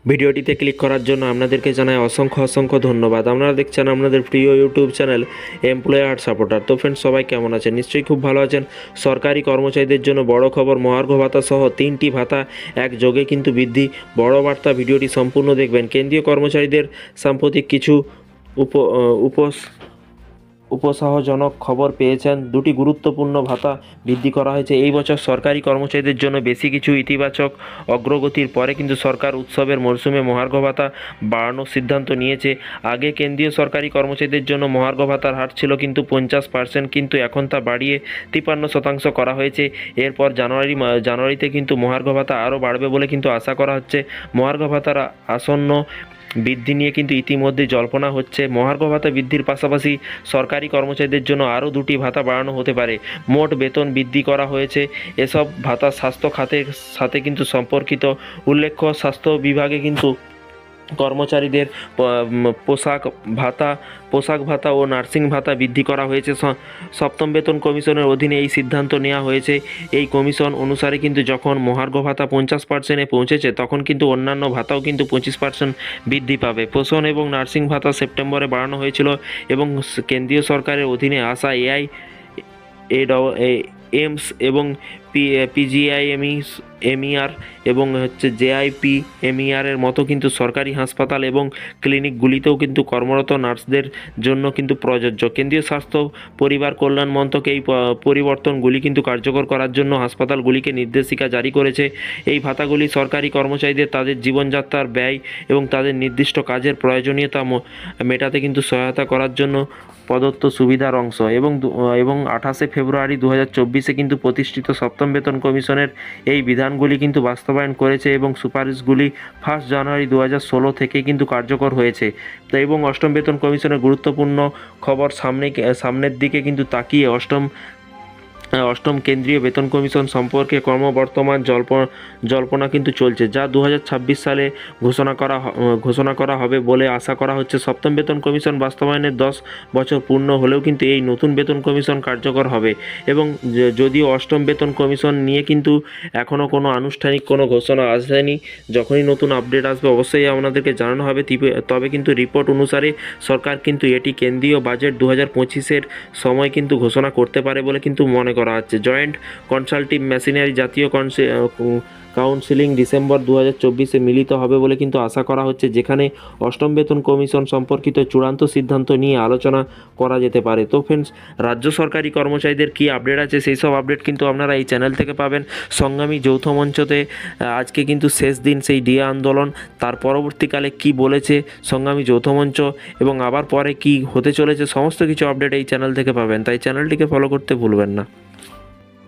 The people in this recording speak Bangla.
ভিডিওটিতে ক্লিক করার জন্য আপনাদেরকে জানাই অসংখ্য ধন্যবাদ। আপনারা দেখছেন আপনাদের প্রিয় ইউটিউব চ্যানেল এমপ্লয়ার সাপোর্টার। তো ফ্রেন্ডস, সবাই কেমন আছেন? নিশ্চয়ই খুব ভালো আছেন। সরকারি কর্মচারীদের জন্য বড় খবর, মহার্ঘ ভাতা সহ 3টি ভাতা একযোগে কিন্তু বৃদ্ধি। বড় বার্তা, ভিডিওটি সম্পূর্ণ দেখবেন। কেন্দ্রীয় কর্মচারীদের সাম্প্রতিক কিছু উপসাহজনক খবর পেয়েছেন। দুটি গুরুত্বপূর্ণ ভাতা বৃদ্ধি করা হয়েছে এই বছর। সরকারি কর্মচারীদের জন্য বেশি কিছু ইতিবাচক অগ্রগতির পরে কিন্তু সরকার উৎসবের মরশুমে মহার্ঘ ভাতা বাড়ানোর সিদ্ধান্ত নিয়েছে। আগে কেন্দ্রীয় সরকারি কর্মচারীদের জন্য মহার্ঘ ভাতার হার ছিল কিন্তু 50%, কিন্তু এখন তা বাড়িয়ে 53% করা হয়েছে। এরপর জানুয়ারিতে কিন্তু মহার্ঘ ভাতা আরও বাড়বে বলে কিন্তু আশা করা হচ্ছে। মহার্ঘ ভাতার আসন্ন বৃদ্ধি নিয়ে কিন্তু ইতিমধ্যে জল্পনা হচ্ছে। মহার্ঘ ভাতা বৃদ্ধির পাশাপাশি সরকারি কর্মচারীদের জন্য আরও 2টি ভাতা বাড়ানো হতে পারে। মোট বেতন বৃদ্ধি করা হয়েছে। এসব ভাতা স্বাস্থ্য খাতের সাথে কিন্তু সম্পর্কিত। উল্লেখ্য, স্বাস্থ্য বিভাগে কিন্তু কর্মচারীদের পোশাক ভাতা ও নার্সিং ভাতা বৃদ্ধি করা হয়েছে। সপ্তম বেতন কমিশনের অধীনে এই সিদ্ধান্ত নেওয়া হয়েছে। এই কমিশন অনুসারে কিন্তু যখন মহার্ঘ ভাতা 50%-এ পৌঁছেছে, তখন কিন্তু অন্যান্য ভাতাও কিন্তু 25% বৃদ্ধি পাবে। পোষণ এবং নার্সিং ভাতা সেপ্টেম্বরে বাড়ানো হয়েছিল এবং কেন্দ্রীয় সরকারের অধীনে আসা এইমস এবং পিজিআইএমইআর এবং জেআইপিএমইআরের মতো কিন্তু সরকারি হাসপাতাল এবং ক্লিনিকগুলিতেও কিন্তু কর্মরত নার্সদের জন্য কিন্তু প্রযোজ্য। কেন্দ্রীয় স্বাস্থ্য পরিবার কল্যাণ মন্ত্রক এই পরিবর্তনগুলি কিন্তু কার্যকর করার জন্য হাসপাতালগুলিকে নির্দেশিকা জারি করেছে। এই ভাতাগুলি সরকারি কর্মচারীদের তাদের জীবনযাত্রার ব্যয় এবং তাদের নির্দিষ্ট কাজের প্রয়োজনীয়তা মেটাতে কিন্তু সহায়তা করার জন্য প্রদত্ত সুবিধার অংশ। এবং 28 ফেব্রুয়ারি 2024 কিন্তু প্রতিষ্ঠিত সপ্তম বেতন কমিশনের এই বিধানগুলি কিন্তু বাস্তবায়ন করেছে এবং সুপারিশগুলি 1 জানুয়ারি 2016 থেকে কিন্তু কার্যকর হয়েছে। তো এবং অষ্টম বেতন কমিশনের গুরুত্বপূর্ণ খবর সামনের দিকে কিন্তু তাকিয়ে অষ্টম কেন্দ্রীয় বেতন কমিশন সম্পর্কে ক্রমবর্ধমান জল্পনা কিন্তু চলছে, যা 2026 সালে ঘোষণা করা হবে বলে আশা করা হচ্ছে। সপ্তম বেতন কমিশন বাস্তবায়নের 10 বছর পূর্ণ হলেও কিন্তু এই নতুন বেতন কমিশন কার্যকর হবে। এবং যদিও অষ্টম বেতন কমিশন নিয়ে কিন্তু এখনও কোনো আনুষ্ঠানিক কোনো ঘোষণা আসেনি, যখনই নতুন আপডেট আসবে অবশ্যই আপনাদেরকে জানানো হবে। তবে কিন্তু রিপোর্ট অনুসারে সরকার কিন্তু এটি কেন্দ্রীয় বাজেট 2025-এর সময় কিন্তু ঘোষণা করতে পারে বলে কিন্তু মনে করা হচ্ছে। জয়েন্ট কনসালটিভ মেশিনারি জাতীয় কাউন্সিলিং ডিসেম্বর 2024-এ মিলিত হবে বলে কিন্তু আশা করা হচ্ছে, যেখানে অষ্টম বেতন কমিশন সম্পর্কিত চূড়ান্ত সিদ্ধান্ত নিয়ে আলোচনা করা যেতে পারে। তো ফ্রেন্ডস, রাজ্য সরকারি কর্মচারীদের কী আপডেট আছে সেই সব আপডেট কিন্তু আপনারা এই চ্যানেল থেকে পাবেন। সংগ্রামী যৌথ মঞ্চতে আজকে কিন্তু শেষ দিন সেই ডিএ আন্দোলন, তার পরবর্তীকালে কি বলেছে সংগ্রামী যৌথ মঞ্চ এবং আবার পরে কি হতে চলেছে, সমস্ত কিছু আপডেট এই চ্যানেল থেকে পাবেন। তাই চ্যানেলটিকে ফলো করতে ভুলবেন না।